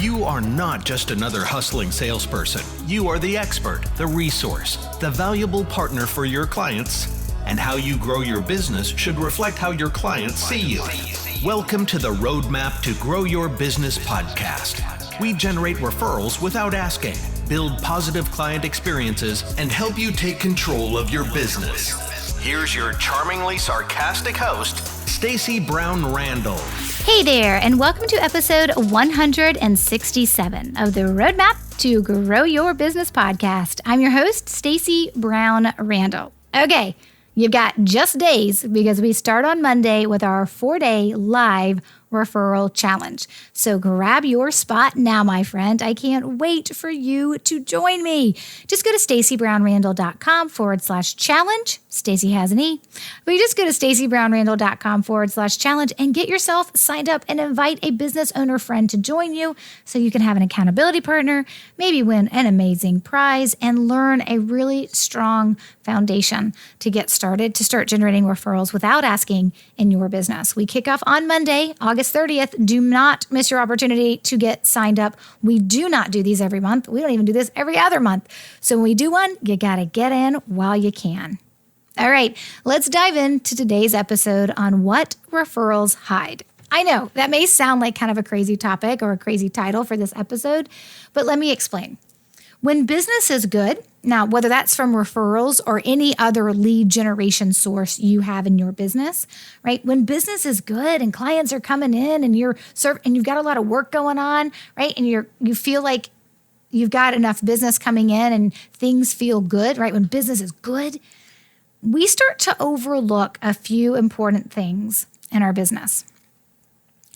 You are not just another hustling salesperson. You are the expert, the resource, the valuable partner for your clients. And how you grow your business should reflect how your clients see you. Welcome to the Roadmap to Grow Your Business podcast. We generate referrals without asking, build positive client experiences, and help you take control of your business. Here's your charmingly sarcastic host, Stacey Brown Randall. Hey there, and welcome to episode 167 of the Roadmap to Grow Your Business podcast. I'm your host, Stacey Brown Randall. Okay, you've got just days because we start on Monday with our 4-day live referral challenge. So grab your spot now, my friend. I can't wait for you to join me. Just go to staceybrownrandall.com/challenge. Stacey has an E. But you just go to staceybrownrandall.com/challenge and get yourself signed up and invite a business owner friend to join you so you can have an accountability partner, maybe win an amazing prize, and learn a really strong foundation to get started, to start generating referrals without asking in your business. We kick off on Monday, August 30th. Do not miss your opportunity to get signed up. We do not do these every month. We don't even do this every other month. So when we do one, you got to get in while you can. All right, let's dive into today's episode on what referrals hide. I know that may sound like kind of a crazy topic or a crazy title for this episode, but let me explain. When business is good, now whether that's from referrals or any other lead generation source you have in your business, right? When business is good and clients are coming in and you've got a lot of work going on, right? And you feel like you've got enough business coming in and things feel good, right? When business is good, we start to overlook a few important things in our business.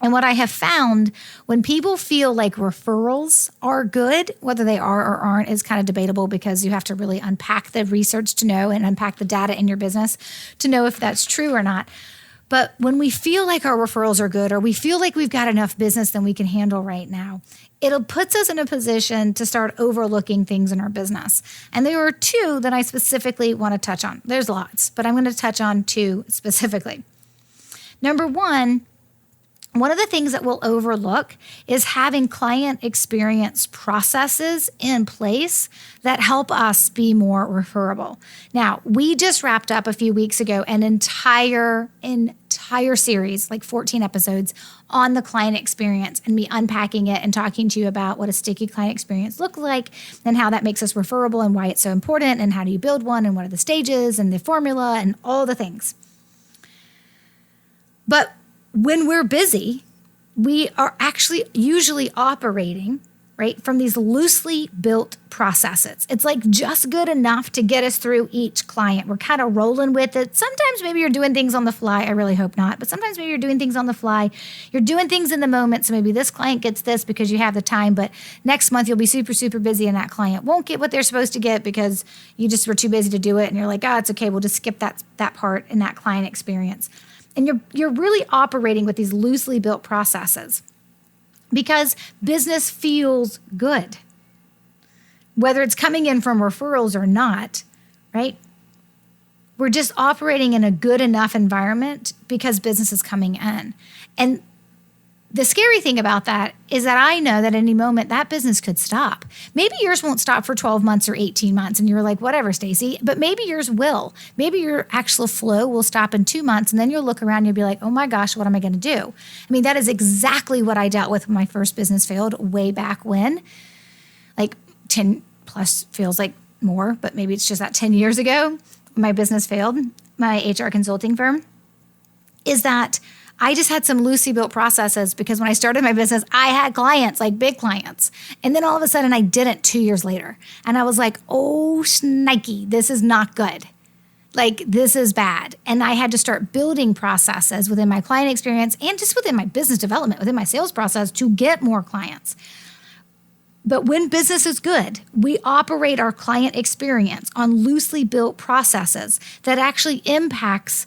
And what I have found, when people feel like referrals are good, whether they are or aren't is kind of debatable because you have to really unpack the research to know and unpack the data in your business to know if that's true or not. But when we feel like our referrals are good or we feel like we've got enough business than we can handle right now, it puts us in a position to start overlooking things in our business. And there are two that I specifically want to touch on. There's lots, but I'm going to touch on two specifically. Number one of the things that we'll overlook is having client experience processes in place that help us be more referable. Now, we just wrapped up a few weeks ago an entire series, like 14 episodes, on the client experience and me unpacking it and talking to you about what a sticky client experience looks like and how that makes us referable and why it's so important and how do you build one and what are the stages and the formula and all the things. But when we're busy, we are actually usually operating, right, from these loosely built processes. It's like just good enough to get us through each client. We're kind of rolling with it. Sometimes maybe you're doing things on the fly. I really hope not. But sometimes maybe you're doing things on the fly. You're doing things in the moment. So maybe this client gets this because you have the time. But next month you'll be super, super busy and that client won't get what they're supposed to get because you just were too busy to do it. And you're like, it's okay. We'll just skip that part in that client experience. And you're really operating with these loosely built processes because business feels good. Whether it's coming in from referrals or not, right? We're just operating in a good enough environment because business is coming in. And the scary thing about that is that I know that at any moment that business could stop. Maybe yours won't stop for 12 months or 18 months and you're like, whatever, Stacey, but maybe yours will. Maybe your actual flow will stop in 2 months and then you'll look around and you'll be like, oh my gosh, what am I going to do? I mean, that is exactly what I dealt with when my first business failed way back when. Like 10 plus feels like more, but maybe it's just that 10 years ago, my business failed, my HR consulting firm, is that I just had some loosely built processes because when I started my business, I had clients, like big clients. And then all of a sudden I didn't 2 years later. And I was like, oh, shnikey, this is not good. Like, this is bad. And I had to start building processes within my client experience and just within my business development, within my sales process to get more clients. But when business is good, we operate our client experience on loosely built processes that actually impacts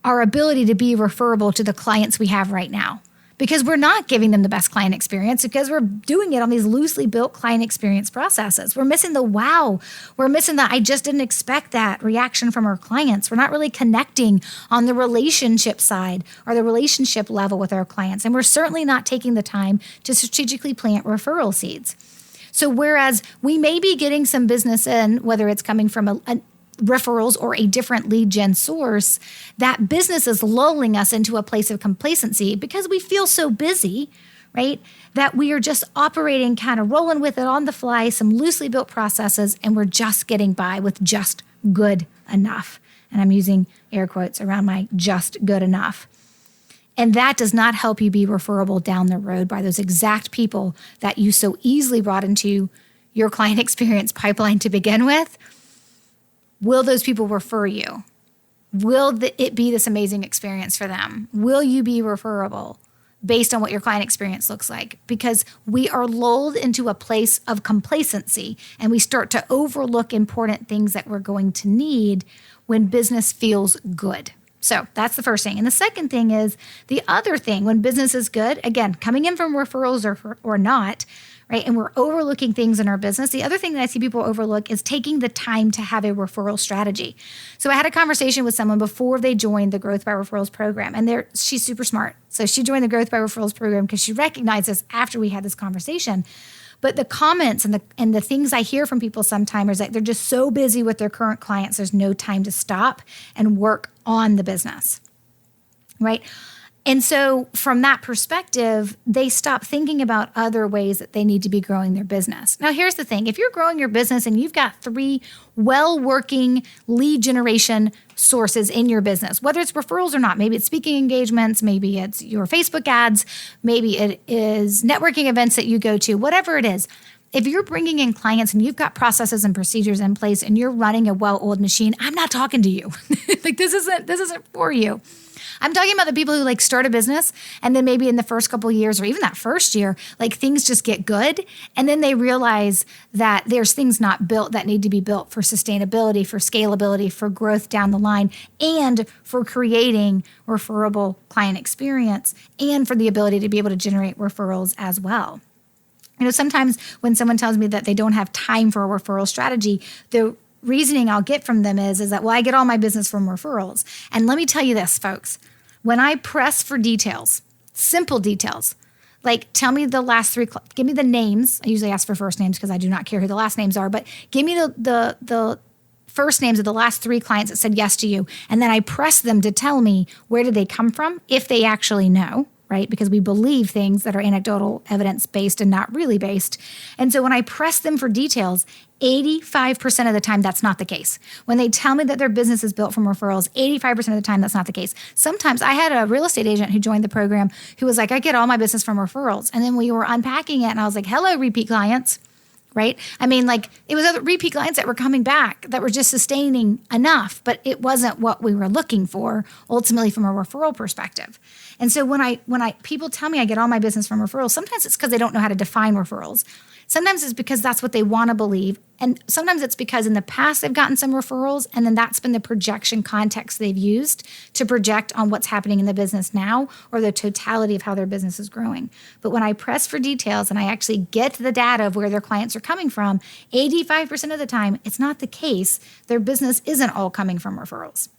our ability to be referable to the clients we have right now. because we're not giving them the best client experience because we're doing it on these loosely built client experience processes. We're missing the wow. We're missing the I just didn't expect that reaction from our clients. We're not really connecting on the relationship side or the relationship level with our clients. And we're certainly not taking the time to strategically plant referral seeds. So whereas we may be getting some business in, whether it's coming from a referrals or a different lead gen source, that business is lulling us into a place of complacency because we feel so busy, right? That we are just operating, kind of rolling with it on the fly, some loosely built processes, and we're just getting by with just good enough. And I'm using air quotes around my just good enough. And that does not help you be referable down the road by those exact people that you so easily brought into your client experience pipeline to begin with. Will those people refer you? Will it be this amazing experience for them? Will you be referable based on what your client experience looks like? Because we are lulled into a place of complacency and we start to overlook important things that we're going to need when business feels good. So that's the first thing. And the second thing is the other thing when business is good, again, coming in from referrals or not, right? And we're overlooking things in our business. The other thing that I see people overlook is taking the time to have a referral strategy. So I had a conversation with someone before they joined the Growth by Referrals program, and she's super smart. So she joined the Growth by Referrals program because she recognized this after we had this conversation. But the comments and the things I hear from people sometimes is that they're just so busy with their current clients, there's no time to stop and work on the business, right? And so from that perspective, they stop thinking about other ways that they need to be growing their business. Now, here's the thing. If you're growing your business and you've got 3 well-working lead generation sources in your business, whether it's referrals or not, maybe it's speaking engagements, maybe it's your Facebook ads, maybe it is networking events that you go to, whatever it is, if you're bringing in clients and you've got processes and procedures in place and you're running a well-oiled machine, I'm not talking to you. Like this isn't for you. I'm talking about the people who like start a business and then maybe in the first couple of years or even that first year, like things just get good. And then they realize that there's things not built that need to be built for sustainability, for scalability, for growth down the line, and for creating referable client experience and for the ability to be able to generate referrals as well. You know, sometimes when someone tells me that they don't have time for a referral strategy, the reasoning I'll get from them is that, well, I get all my business from referrals. And let me tell you this, folks, when I press for details, simple details, like tell me the last 3, give me the names. I usually ask for first names because I do not care who the last names are, but give me the first names of the last 3 clients that said yes to you. And then I press them to tell me where did they come from, if they actually know. Right? Because we believe things that are anecdotal, evidence-based, and not really based. And so when I press them for details, 85% of the time, that's not the case. When they tell me that their business is built from referrals, 85% of the time, that's not the case. Sometimes I had a real estate agent who joined the program who was like, I get all my business from referrals. And then we were unpacking it, and I was like, hello, repeat clients. Right? I mean, like it was other repeat clients that were coming back that were just sustaining enough, but it wasn't what we were looking for ultimately from a referral perspective. And so when people tell me I get all my business from referrals, sometimes it's because they don't know how to define referrals. Sometimes it's because that's what they want to believe. And sometimes it's because in the past they've gotten some referrals and then that's been the projection context they've used to project on what's happening in the business now or the totality of how their business is growing. But when I press for details and I actually get the data of where their clients are coming from, 85% of the time, it's not the case. Their business isn't all coming from referrals.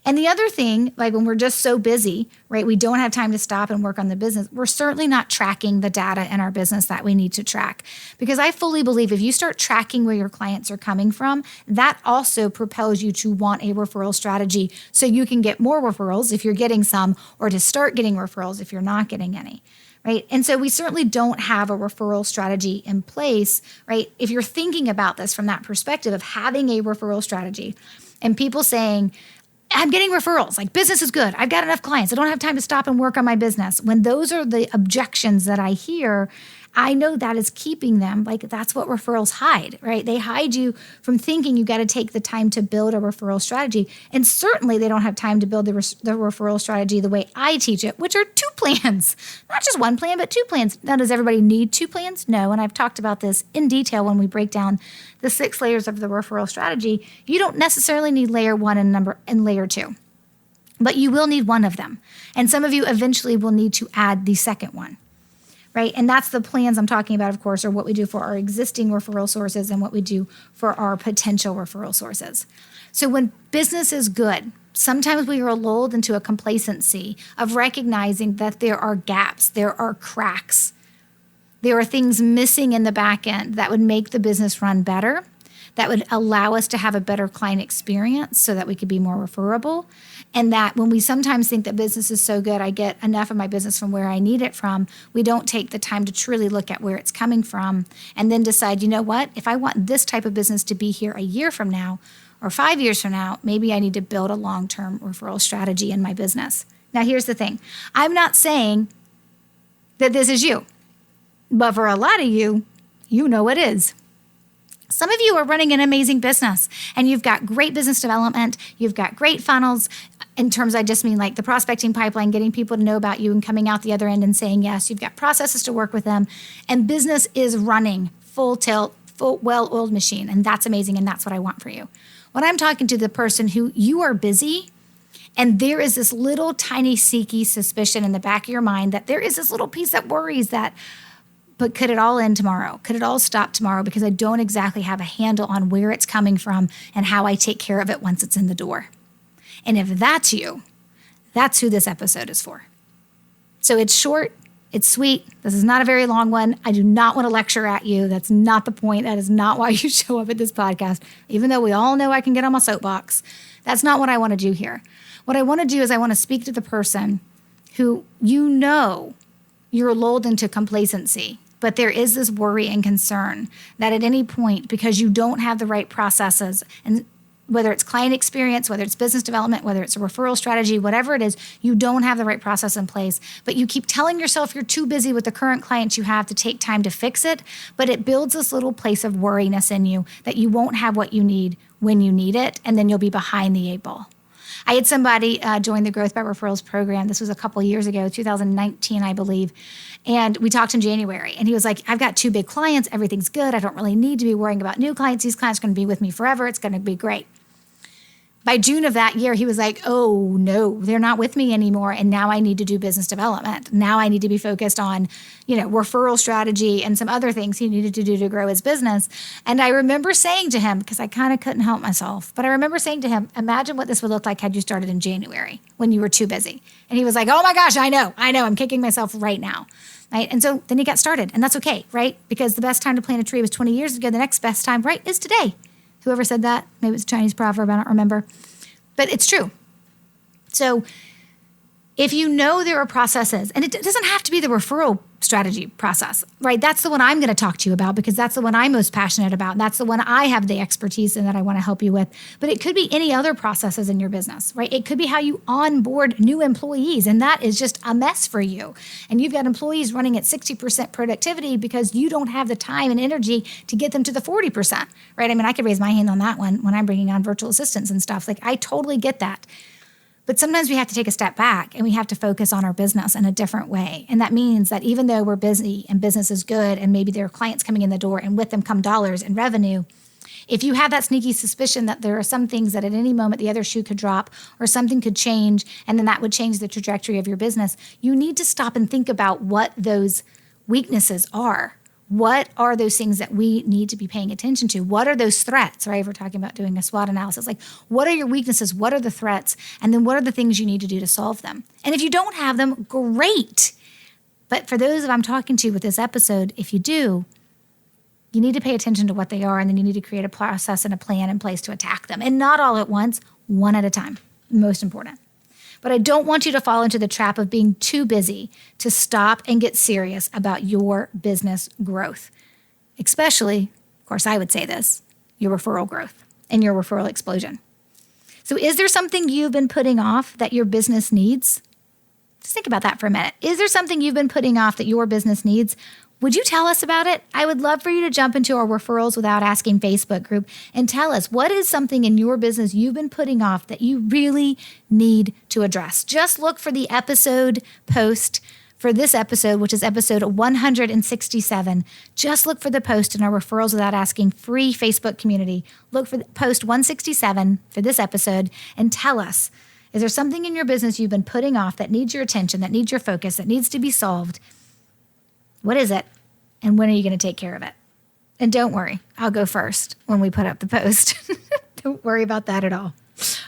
And the other thing, like when we're just so busy, right, we don't have time to stop and work on the business, we're certainly not tracking the data in our business that we need to track. Because I fully believe if you start tracking where your clients are coming from, that also propels you to want a referral strategy so you can get more referrals if you're getting some, or to start getting referrals if you're not getting any. Right? And so we certainly don't have a referral strategy in place, right? If you're thinking about this from that perspective of having a referral strategy and people saying, I'm getting referrals, like business is good, I've got enough clients, I don't have time to stop and work on my business. When those are the objections that I hear, I know that is keeping them, like that's what referrals hide, right? They hide you from thinking you got to take the time to build a referral strategy. And certainly they don't have time to build the referral strategy the way I teach it, which are 2 plans, not just 1 plan, but 2 plans. Now, does everybody need 2 plans? No. And I've talked about this in detail when we break down the 6 layers of the referral strategy. You don't necessarily need layer 1 and layer 2. but you will need one of them. And some of you eventually will need to add the second one, right? And that's the plans I'm talking about, of course, are what we do for our existing referral sources and what we do for our potential referral sources. So when business is good, sometimes we are lulled into a complacency of recognizing that there are gaps, there are cracks, there are things missing in the back end that would make the business run better, that would allow us to have a better client experience so that we could be more referable. And that when we sometimes think that business is so good, I get enough of my business from where I need it from, we don't take the time to truly look at where it's coming from and then decide, you know what, if I want this type of business to be here a year from now or 5 years from now, maybe I need to build a long-term referral strategy in my business. Now, here's the thing. I'm not saying that this is you, but for a lot of you, you know it is. Some of you are running an amazing business and you've got great business development. You've got great funnels in terms, I just mean like the prospecting pipeline, getting people to know about you and coming out the other end and saying yes. You've got processes to work with them and business is running full tilt, full well-oiled machine. And that's amazing. And that's what I want for you. When I'm talking to the person who you are busy and there is this little tiny sneaky suspicion in the back of your mind that there is this little piece that worries that, but could it all end tomorrow? Could it all stop tomorrow because I don't exactly have a handle on where it's coming from and how I take care of it once it's in the door? And if that's you, that's who this episode is for. So it's short, it's sweet. This is not a very long one. I do not want to lecture at you. That's not the point. That is not why you show up at this podcast. Even though we all know I can get on my soapbox, that's not what I want to do here. What I want to do is I want to speak to the person who you know you're lulled into complacency. But there is this worry and concern that at any point, because you don't have the right processes, and whether it's client experience, whether it's business development, whether it's a referral strategy, whatever it is, you don't have the right process in place. But you keep telling yourself you're too busy with the current clients you have to take time to fix it. But it builds this little place of worriness in you that you won't have what you need when you need it, and then you'll be behind the 8 ball. I had somebody join the Growth by Referrals program. This was a couple of years ago, 2019, I believe. And we talked in January. And he was like, I've got 2 big clients. Everything's good. I don't really need to be worrying about new clients. These clients are going to be with me forever. It's going to be great. By June of that year, he was like, oh, no, they're not with me anymore. And now I need to do business development. Now I need to be focused on, referral strategy and some other things he needed to do to grow his business. And I remember saying to him, because I kind of couldn't help myself, but I remember saying to him, imagine what this would look like had you started in January when you were too busy. And he was like, oh my gosh, I know. I'm kicking myself right now. Right? And so then he got started. And that's okay, right? Because the best time to plant a tree was 20 years ago. The next best time, right, is today. Whoever said that, maybe it's a Chinese proverb, I don't remember. But it's true. So if you know there are processes, and it doesn't have to be the referral strategy process, right? That's the one I'm going to talk to you about because that's the one I'm most passionate about. That's the one I have the expertise in that I want to help you with. But it could be any other processes in your business, right? It could be how you onboard new employees, and that is just a mess for you. And you've got employees running at 60% productivity because you don't have the time and energy to get them to the 40%, right? I mean, I could raise my hand on that one when I'm bringing on virtual assistants and stuff. Like, I totally get that. But sometimes we have to take a step back and we have to focus on our business in a different way. And that means that even though we're busy and business is good and maybe there are clients coming in the door and with them come dollars and revenue, if you have that sneaky suspicion that there are some things that at any moment the other shoe could drop or something could change and then that would change the trajectory of your business, you need to stop and think about what those weaknesses are. What are those things that we need to be paying attention to? What are those threats, right? We're talking about doing a SWOT analysis. Like, what are your weaknesses? What are the threats? And then what are the things you need to do to solve them? And if you don't have them, great. But for those that I'm talking to with this episode, if you do, you need to pay attention to what they are, and then you need to create a process and a plan in place to attack them. And not all at once, one at a time. Most important. But I don't want you to fall into the trap of being too busy to stop and get serious about your business growth. Especially, of course, I would say this, your referral growth and your referral explosion. So is there something you've been putting off that your business needs? Just think about that for a minute. Is there something you've been putting off that your business needs? Would you tell us about it? I would love for you to jump into our Referrals Without Asking Facebook group and tell us what is something in your business you've been putting off that you really need to address. Just look for the episode post for this episode, which is episode 167. Just look for the post in our Referrals Without Asking free Facebook community. Look for the post 167 for this episode and tell us Is there something in your business you've been putting off that needs your attention, that needs your focus, that needs to be solved? What is it? And when are you going to take care of it? And don't worry, I'll go first when we put up the post. Don't worry about that at all.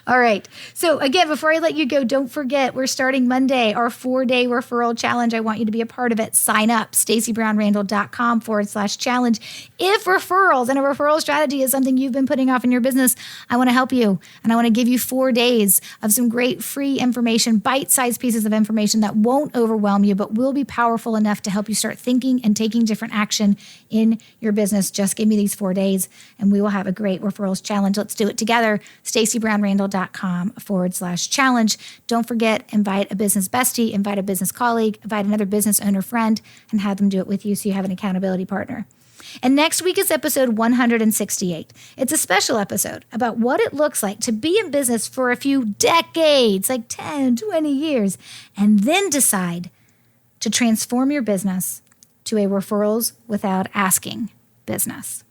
All right. So again, before I let you go, don't forget, we're starting Monday, our 4-day referral challenge. I want you to be a part of it. Sign up, stacybrownrandall.com/challenge. If referrals and a referral strategy is something you've been putting off in your business, I want to help you. And I want to give you 4 days of some great free information, bite-sized pieces of information that won't overwhelm you, but will be powerful enough to help you start thinking and taking different action in your business. Just give me these 4 days and we will have a great referrals challenge. Let's do it together. stacybrownrandall.com/challenge. Don't forget, invite a business bestie, invite a business colleague, invite another business owner friend, and have them do it with you so you have an accountability partner. And next week is episode 168. It's a special episode about what it looks like to be in business for a few decades, like 10, 20 years, and then decide to transform your business to a referrals without asking business.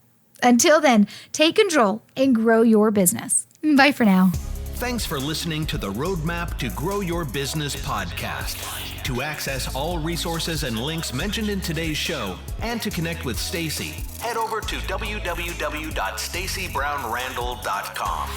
Until then, take control and grow your business. Bye for now. Thanks for listening to the Roadmap to Grow Your Business podcast. To access all resources and links mentioned in today's show and to connect with Stacy, head over to www.stacybrownrandall.com.